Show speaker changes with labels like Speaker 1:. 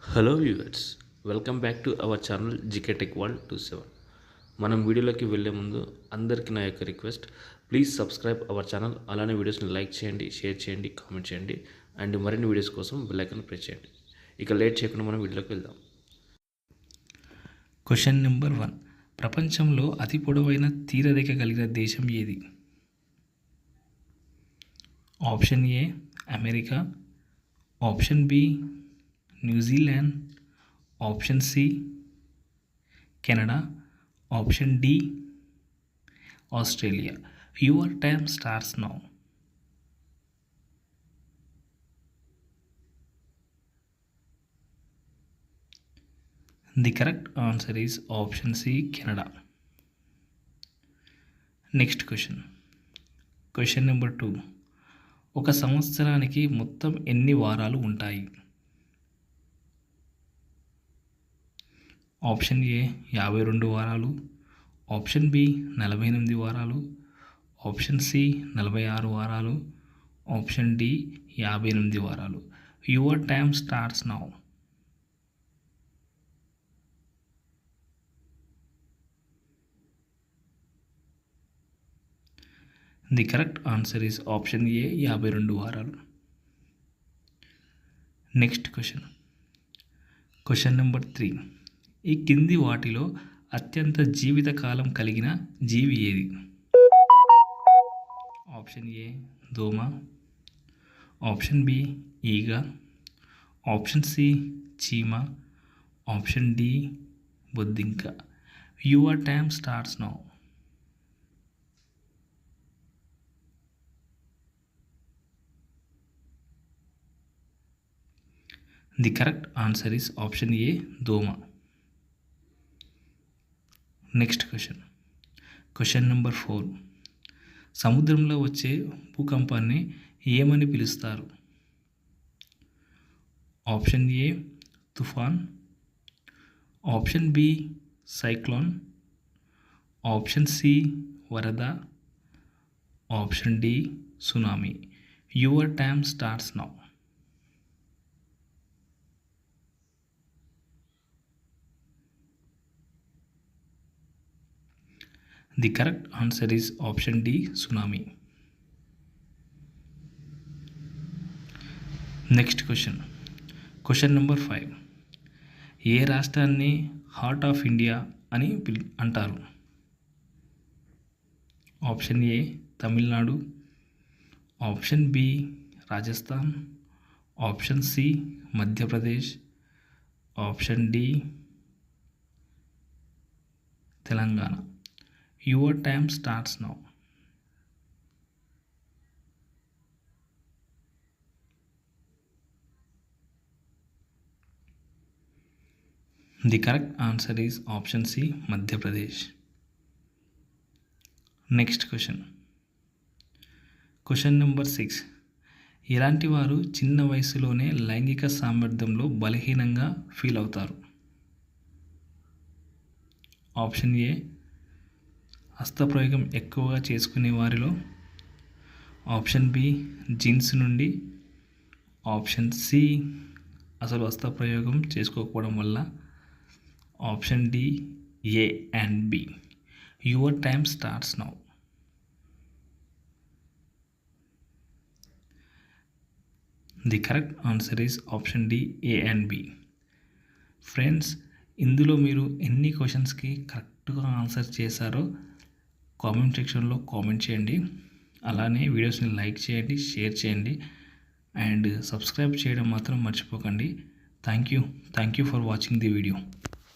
Speaker 1: Hello viewers, welcome back to our channel GK tech world 27. మనం వీడియోలోకి వెళ్ళే ముందు అందరికీ నా యొక్క request, please subscribe our channel. అలానే వీడియోస్ని లైక్ చేయండి, షేర్ చేయండి, కామెంట్ చేయండి అండ్ మరిన్ని వీడియోస్ కోసం బెల్ ఐకాన్ ప్రెస్ చేయండి. ఇక లేట్ చేయకుండా మనం వీడియోలోకి వెళ్దాం.
Speaker 2: Question number 1. ప్రపంచంలో అతి పొడవైన తీరరేఖ కలిగిన దేశం ఏది? Option A America, option B New Zealand, option C Canada, option D Australia. Your time starts now. The correct answer is option C, Canada. Next question. Question number 2. ఒక సంవత్సరానికి మొత్తం ఎన్ని వారాలు ఉంటాయి? ఆప్షన్ ఏ 52 వారాలు, ఆప్షన్ బి 48 వారాలు, option C 46 వారాలు, option D 58 వారాలు. Your time starts now. The correct answer is option ఏ 52 వారాలు. Next question. Question number 3. ఈ కింది వాటిలో అత్యంత జీవితకాలం కలిగిన జీవి ఏది? ఆప్షన్ ఏ దోమ, ఆప్షన్ బి ఈగ, ఆప్షన్ సి చీమ, ఆప్షన్ డి బొద్దింక. Your time starts now. The correct answer is option A దోమ. Next question. Question number 4. సముద్రంలో వచ్చే భూకంపాన్ని ఏమని పిలుస్తారు? ఆప్షన్ ఏ తుఫాన్, option B cyclone, option C వరద, option D tsunami. Your time starts now. The correct answer is option D tsunami. Next question. Question number 5. ఏ రాష్ట్రాన్ని హార్ట్ ఆఫ్ ఇండియా అని అంటారు? Option A Tamil Nadu, option B Rajasthan, option C Madhya Pradesh, option D Telangana. Your time starts now. The correct answer is option C Madhya Pradesh. Next question. Question number 6. ఇలాంటి వారు చిన్న వయసులోనే లైంగిక సామర్థ్యంలో బలహీనంగా ఫీల్ అవుతారు? ఆప్షన్ ఏ హస్తప్రయోగం ఎక్కువగా చేసుకునే వారిలో, ఆప్షన్ బి జీన్స్ నుండి, ఆప్షన్ సి అసలు హస్తప్రయోగం చేసుకోకపోవడం వల్ల, option D A and B. Your time starts now. The correct answer is option D A and B. Friends, ఇందులో మీరు ఎన్ని క్వశ్చన్స్కి కరెక్ట్గా ఆన్సర్ చేశారో కామెంట్ సెక్షన్లో కామెంట్ చేయండి. అలానే వీడియోస్ని లైక్ చేయండి, షేర్ చేయండి అండ్ సబ్స్క్రైబ్ చేయడం మాత్రం మర్చిపోకండి. Thank you for watching the video.